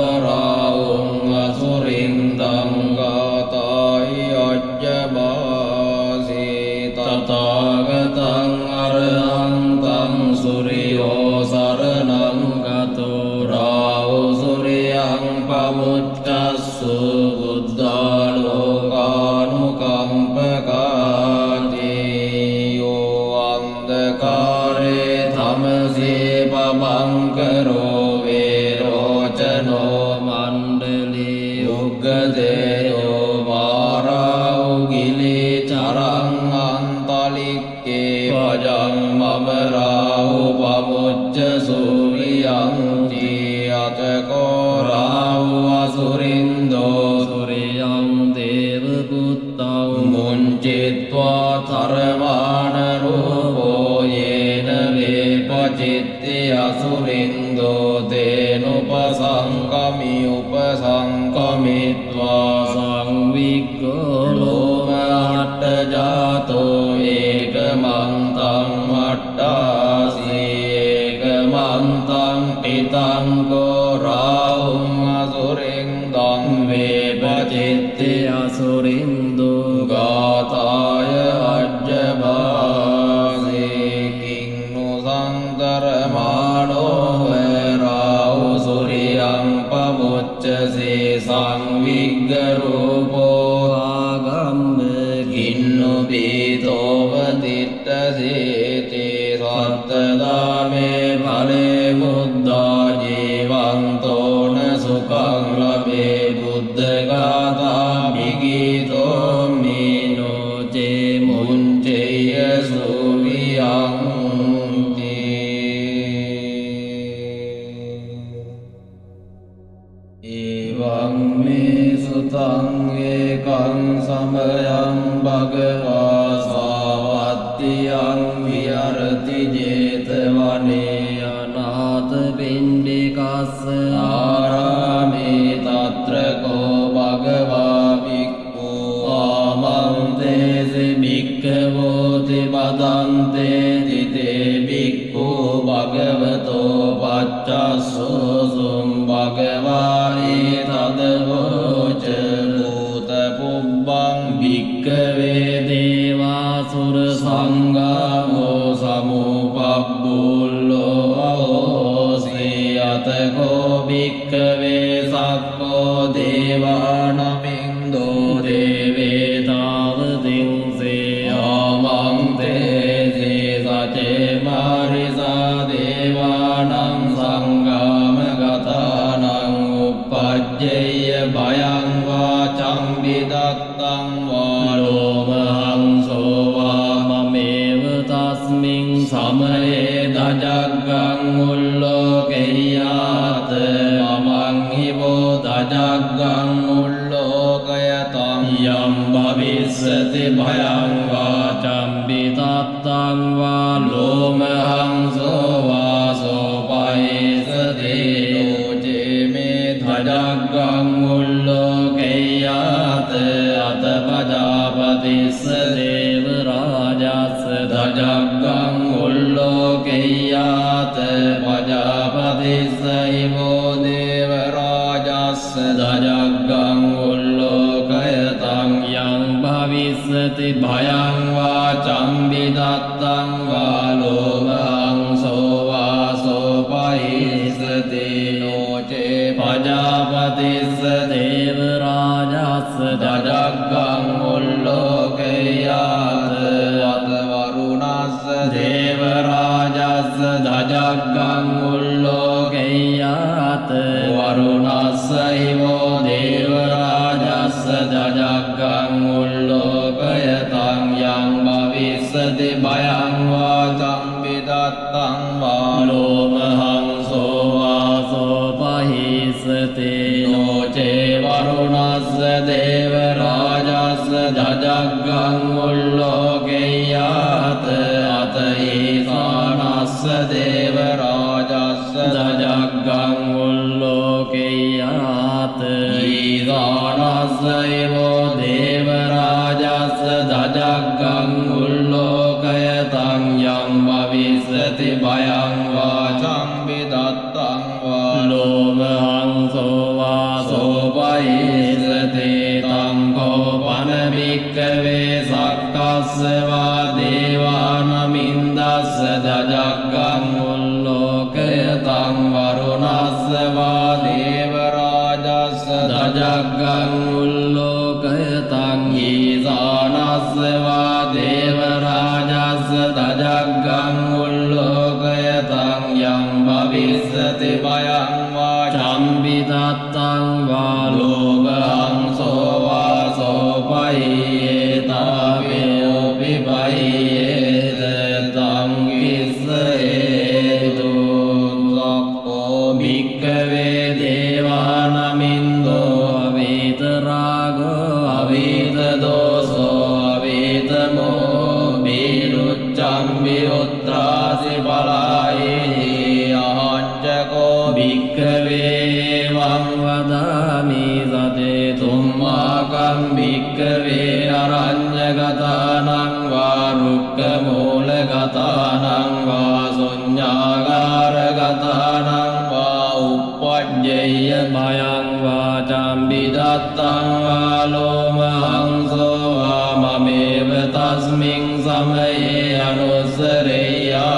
arabdaraung asurindang gatai ajjabasi tathagatang arahantang suryo saranang gato rao suryang pamuccassu buddha lokanukampakati yo andhakare tamase pamankaro verocano mandali uggadeyo marau gili carang antalikke pajang mamarau pamucca suryang atako rau asurindo suryang deva puttang muncitva tharavana rupo yena vipacitti asurindo tenupasangkami upasankamitva sangviggo loma atta jato ekamantang mattasi ekamantang pitangko raung asurindang vipacitti asurindo gataya ajjabasi kinnu santara mano verau suryang pamuccasi sangviggarupo agamma kinnu bhito vadittasi ti sattadame phale buddha jivantona sukhang labe buddha gata bhigito mino ce munceya suryanti evang me sutang ekang samayang bhagava savattyang viharati jetavane anatha pindikassa arame tatra ko bhagava bhikkhu amante se bhikkhavote padante tite bhikkhu bhagavato paccassusum bhagava etadavoca bhuta pubbang bhikkave devasura sangamo samupabullo ahosi atako bhikkave sakko devanamindo deve tavadin se amang te se sace marisa devanam sangam gatanam uppajjaya bhayang vacam ดัตตังวาโลมหังโสวามะเมวตัสมิงสัมเอตจักกังอุลโลเกยาเตมะมังหิโบตจักกังอุลโลกยตังยัมบวิสติภยังวาจัมปิตัตตังวาโลมหังโสวาโสปะหิสติโลเจเมทจักกังอุลโลเกยาเตอัตปะจาปติสเดวราจัสทจักกังอุลโลเกยาเตปะจาปติสหิโมเดวราจัสทจักกังอุลโลกยตังยังภวิสติภยังวาจัมปิตัตตังวาโลมหังโสวาโสปะหิสติโนเจปะจาปติสเดวราจัสทจักกังอุลโลกยาเตอัตวารุณัสเดวราจัสทจักกังอุลโลกยาเตวารุณัสหิโมเดวราจัสทจักกังอุลโลกยตังยังภวิสติภยังวาจัมปิตัตตังวาโลมหังโสวาโสปะหิสติโนเจวารุณัสเดวราจัสทจักกังอุลโลกยาเตอัตหิสานัสเดวราจัสทจักกังอุลโลกยาเตหิสานัสหิโมเดวราจัสทจักกังอุลโลกยตังยังภวิสติภยังวาจัมปิตัตตังวาโลมหังโสวาโสปะหิสติตังโคปนภิกขเวสักกัสสะวะเดวานามินดัสสะทจักกังอุลโลกยตังวารุณัสสะวะเดวราจัสสะทจักกังอุลโลกยตังหิสานัสสะวะเดวราจัสสะทจักกังอุลโลกยตังยังภวิสติภยังวาจัมปิตัตตังวาโลมหังโสวาโสปะหิตาเปโอปิปะหิเตตังกิสเหตุสัพโพภิกขเวเทวานามินโตอวิตราโกอวิตโดโสอวิตโมบิรุจจัมบิอุตราสิปลาหิอาหัญจโกภิกขเววังวดามิสเตตุมมากัมภิกขเวอรัญญกตานังวารุกขมูลกตานังวาสุญญาการกตานังวาอุปปัจเจยภยังวาจัมปิตัตตังวาโลมหังโสวามะเมวตัสมิงสัมเออนุสเรยา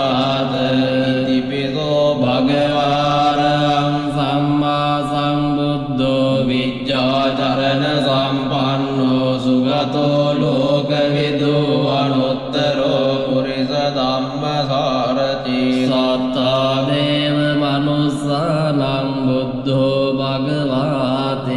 เตอิติปิโสภะคะวะอะระหังสัมมาสัมพุทโธวิจจาจารณสัมปันโนสุขโตโลกวิทูอนุตตโรปุริสธัมมสารติสัตตาเดวมนุสสานังบุตโธภะคะวะเต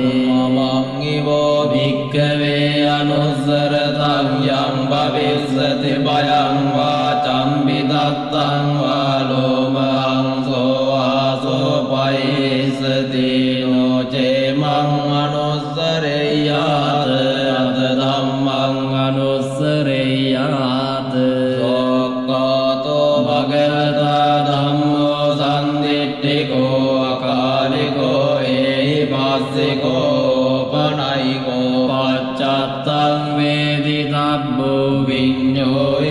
มังอิโวภิกขเวอนุสรตังยังภวิสติภยังวาจัมปิตัตตังวาโลมหังโสวาโสปะหิสติโนเจมังอนุสเรยาเตอัตธัมมังอนุสเรยาเตโสกโตภะคะวะตาธัมโมสันทิฏฐิโกอาคาลิโกเอหิปัสสิโกปนัยโกปัจจัตตังเวทิตัพโพวิญโยเอ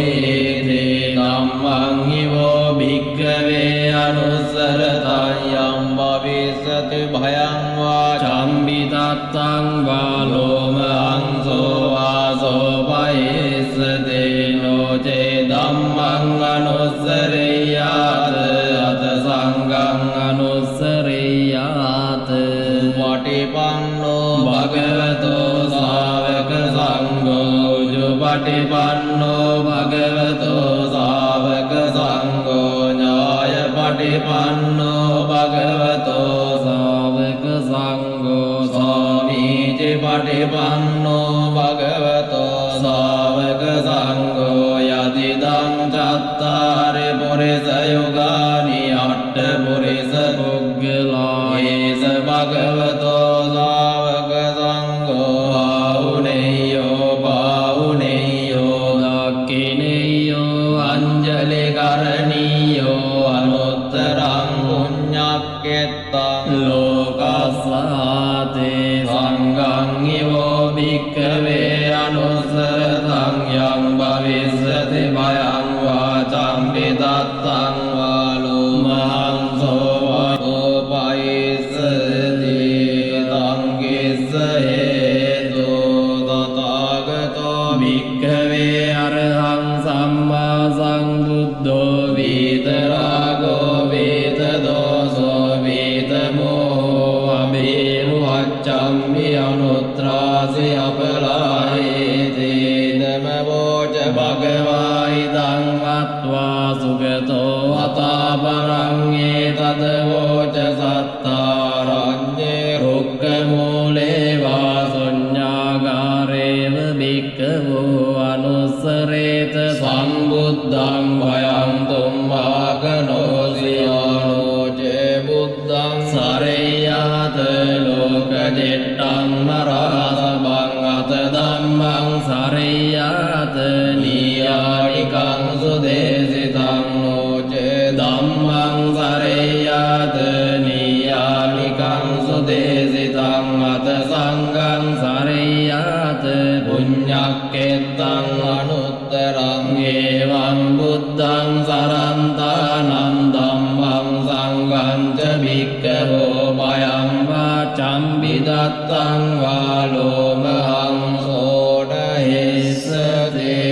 เทธัมมังหิโวภิกขเวอนุสรตังยังภวิสติภยังวาจัมปิตัตตังวาโลมหังโสวาโสปะหิสติโนเจธัมมังอนุสเรยาเตอัตสังฆังอนุสเรยาเตปฏิปันโนภะคะวะโตสาวกสังโฆจุปฏิปันโนภะคะวะโตสาวกสังโฆญาณปฏิปันโนภะคะวะโตสาวกสังโฆสามีจิปฏิปันโน භගවතෝ ශාවක සංඝෝ යතිදං චත්තාරි පුරිස යුගානි අට්ඨ පුරිස පුග්ගලා ඒස භගවතෝ ශාවක සංඝෝ ආහුනේයෝ පාහුනේයෝ දක්ඛිනේයෝ අංජලි කරණීයෝ අනුත්තරං පුඤ්ඤක්ඛෙත්තං ලෝකස්සාතේ සංඝං ඉවෝ භික්ඛවේ අනුස්සරතං යං භවිස්සති භයං වාචං විදත්තං වාලෝ මහංසෝ වෝපයිස්සති තං කිස්ස හේතු තථාගතෝ භික්ඛවේ අරහං සම්මා සම්බුද්ධෝ වීතරාගෝ වේදදෝසෝ වේදමෝ අභිරුවච්ඡම්මි අනුත්‍රාසි අපලාහේතේ නමෝච භගවා ඉදං වත්වා සුගතෝ අතාපරං ඒතදවෝච සත්තාරඤ්ඤේ රුක්ඛමූලේ වාසුඤ්ඤාගාරේව භික්ඛවෝ අනුස්සරේත සම්බුද්ධං භයං තුම්මාකනෝසියානෝචේ බුද්ධං සරේයාත ලෝකජෙට්ටං නරාසබං අත ධම්මං සරේයාත නීයානිකං සුදේසිතං නෝචේ ධම්මං සරේයාත නීයානිකං සුදේසිතං අත සංඝං සරේයාත පුඤ්ඤක්ඛෙත්තං අනුත්තරං ඒවං බුද්ධං සරන්තානං ධම්මං සංඝං ච භික්ඛවෝ භයං වාචං විදත්තං වාලෝ මහං සෝණ හිස්සතේ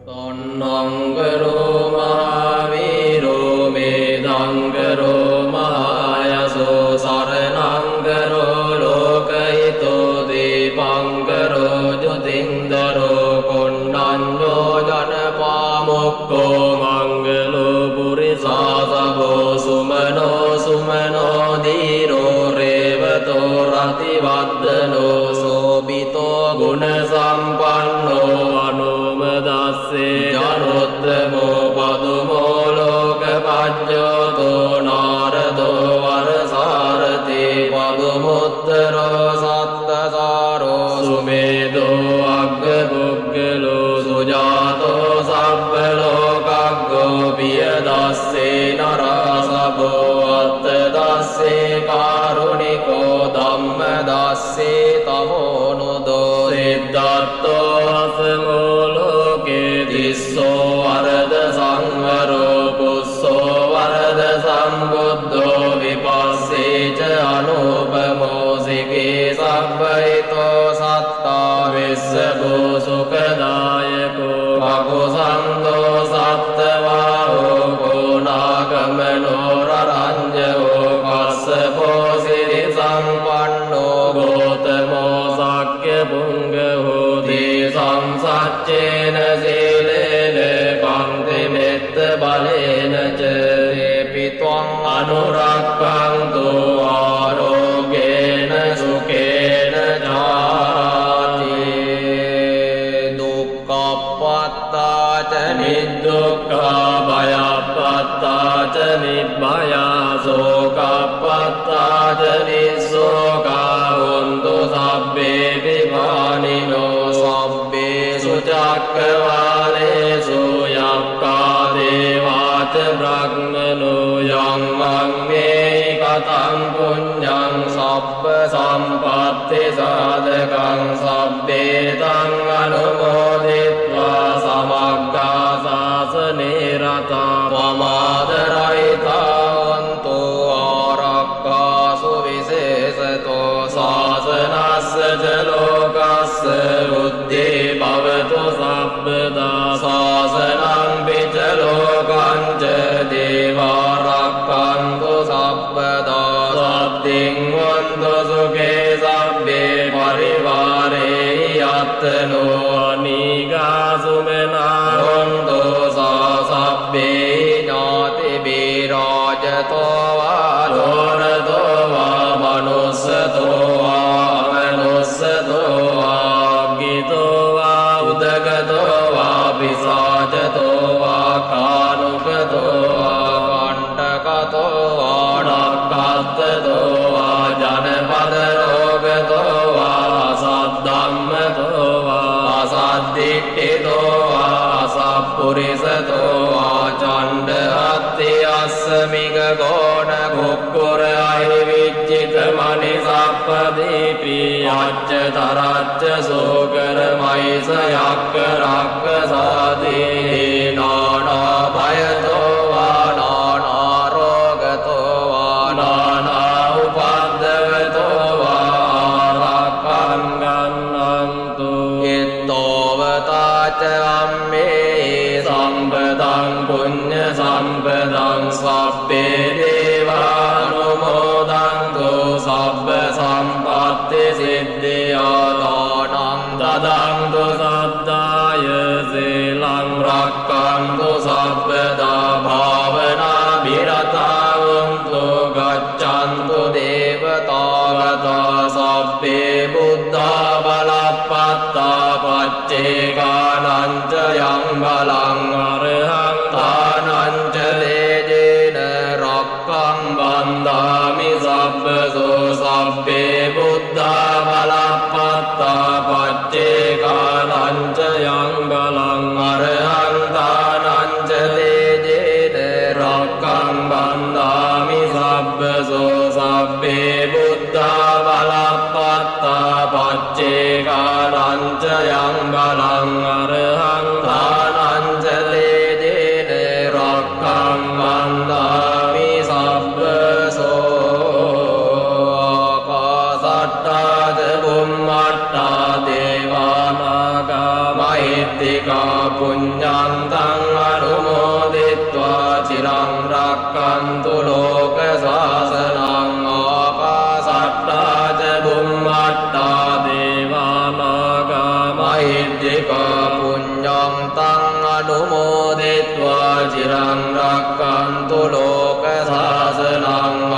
තොන්නංගරෝ මහාවීරෝ මේදංගරෝ මහායසෝ සරණංගරෝ ලෝකහිතෝ දීපංගරෝ ජොතින්දරෝ කොණ්ඩඤ්ඤෝ ජනපාමොක්ඛෝ මංගලෝ පුරිසාසවෝ සුමනෝ සුමනෝ දීරෝ රේවතෝ රතිවද්දනෝ සෝබිතෝ ගුණ සම්පන්නෝ අනුමදස්සේ ජනොත්තමෝ පදුමෝ ලෝකපඤ්ඤෝතෝ නාරදෝ වරසාරතේ පදුමුත්තරෝ සත්තසාරෝ සුමේදෝ අග්ගපුග්ගලෝ සුජාතෝ සබ්බලෝකග්ගෝ පියදස්සේ නරාසභෝ අත්තදස්සේ කාරුණිකෝ ධම්මදස්සේ තමෝනුදෝ සිද්ධාර්ථෝ අසමෝ ලෝකේ තිස්සෝ වරද සංවරෝ පුස්සෝ වරද සම්බුද්ධෝ විපස්සේච අනුපමෝ සිකේ සබ්බයිතෝ සත්තා විස්සබෝ සුඛදායකෝ අකුසන්තෝ සත්තවාහෝ කෝනාගමනෝ රරංජෝ කස්සපෝ සිරි සම්පන්නෝ ගෝතමෝ සක්්‍ය පුංගහෝ තේසං සච්චේන සීලේන පන්ති මෙත්ත බලේන ච තේපිත්වං අනුරක්ඛන්තු ආරෝග්‍යේන සුඛේන ජාති දුක්ඛප්පත්තා ච නිදුක්ඛා භයප්පත්තා ච නිබ්භයා සෝකප්පත්තා ච නිස්සෝකා හොන්තු සබ්බේ විපානිනෝ සබ්බේසු චක්ඛවාලේසු යක්ඛා දේවාච බ්‍රහ්මනෝ යං මංමේ කතං පුඤ්ඤං සබ්බ සම්පත්ති සාධකං සබ්බේතං අනුමෝදිත්වා සමග්ගා සාසනේ රතා පමාදරයිතා වන්තු ආරක්ඛාසු විශේෂතෝ සාසනස්ස ච ලෝකස්ස බුද්ධේ භවතු සබ්බදා සාසනං පිච ලෝකං ච දේවාරක්ඛන්තු සබ්බදා සත්තිං වන්තු සුඛේ සබ්බේ පරිවාරේ යත්තනෝ අනිගා සුමනා හොන්තු සබ්බේ ඥාති බිරාජතෝ චෝරතෝ වා මනුස්සතෝ වා අමනුස්සතෝ වා ගිතෝ වා උදගතෝ වා පිසාචතෝ වා කානුකතෝ වා කණ්ඨකතෝ වා නක්ඛත්තතෝ වා ජනපද රෝගතෝ වා සද්ධම්මතෝ වා අසද්ධිට්ඨිතෝ වා අසප්පුරිසතෝ වා චණ්ඩ හත්ති අස්සමික ගෝණ කුක්කුර අහිවිච්චිත මනි සප්පදීපි අච්ච තරච්ච සෝකර මයිස යක්ක රක්ක සාදී නානා භයතෝ වා නානා රෝගතෝ වා නානා උපද්දවතෝ වා රක්ඛං ගන්නන්තු ඉත්තෝවතාච අම්මේ සම්පදං පුඤ්ඤ සම්පදං සබ්බේ දේවානුමෝදන්තු සබ්බ සම්පත්ති සිද්ධියා දානං දදන්තු සද්දාය සීලං රක්ඛන්තු සබ්බදා භාවනා විරතවන්තු ගච්ඡන්තු දේවතාවතා සබ්බේ බුද්ධා බලප්පත්තා පච්චේකානං ච යං බලං අරහං තානං ච දේජේන රක්ඛං බන්ධාමි සබ්බසෝ සබ්බේ බුද්ධා බලප්පත්තා පච්චේකානං ච යං බලං අරහං තානං ච දේජේන රක්ඛං බන්ධාමි සබ්බසෝ සබ්බේ බුද්ධා බලප්පත්තා පච්චේකානං ච යං බලං අරහං තානං ච දේජේන රක්ඛං බන්ධාමි සබ්බසෝ ආකාසට්ටා බුම්මට්ටා දේවානාගා මහිත්‍තිකා පුඤ්ඤන්තං අනුමෝදිත්වා චිරං රක්ඛන්තු ලෝක සාසනං ආකාසට්ටා බුම්මට්ටා දේවානාගා මහිත්‍තිකා පුඤ්ඤන්තං අනුමෝදිත්වා චිරං රක්ඛන්තු ලෝක සාසනං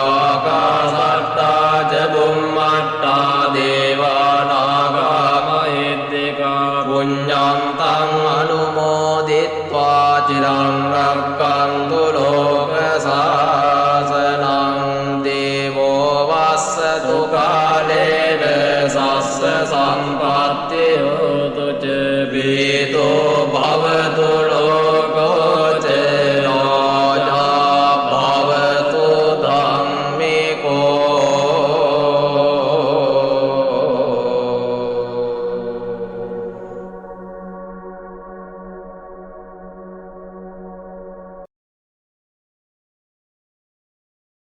ආකාසට්ටා බුම්මට්ටා දේවානාගා මහිත්‍තිකා පුඤ්ඤන්තං අනුමෝදිත්වා චිරං රක්ඛන්තු ලෝක සාසනං දේවෝ වස්සතු කාලේන සස්ස සම්ප